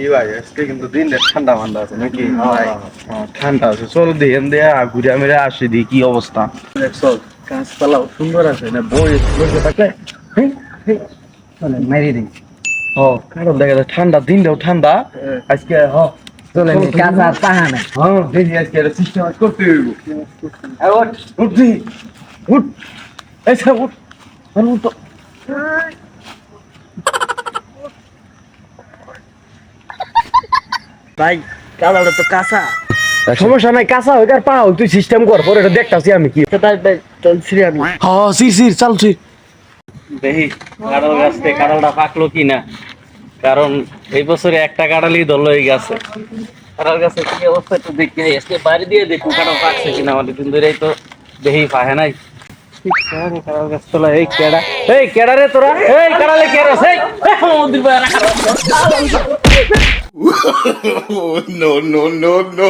কি ভাই আজকে কিন্তু দিনে ঠান্ডা মান্ডা আছে নাকি ভাই? ঠান্ডা আছে, চল দেখেন দেয়া ঘুরে মেরে আসি দি কি অবস্থা। চল গাছপালাও সুন্দর আছে না, বই বসে থাকলে চলে মারি দিই। ও কারণ দেখা যায় ঠান্ডা, দিনটাও ঠান্ডা আজকে। চলে কাঁচা পাহানা। হ্যাঁ দেখি আজকে একটা সিস্টেম করতে হইব। উঠ উঠ দি, উঠ এসে উঠ উঠ তো। ভাই কালাটা তো কাঁচা। সমস্যা নাই, কাঁচা হোক আর পা হোক, তুই সিস্টেম কর, পরে এটা দেখতাছি আমি কি। তাই ভাই চলছি আমি। হ্যাঁ সির সির চালছি। দেখি কাঁঠাল গাছ থেকে কাঁঠালটা পাকলো কিনা, কারণ এই বছরে একটা কাঁঠালই ধরলো এই গাছে। কাঁঠাল গাছের কি অবস্থা একটু দেখি, আজকে বাড়ি দিয়ে দেখুন কাঁঠাল পাকছে কিনা। আমাদের দিন ধরেই তো দেখি পাহে নাই। কাঁঠাল গাছ তোলা এই কেডা, এই কেডা রে তোরা, এই কাঁঠালে কেডা সেই মন্দির বাইরে No, no, no, no.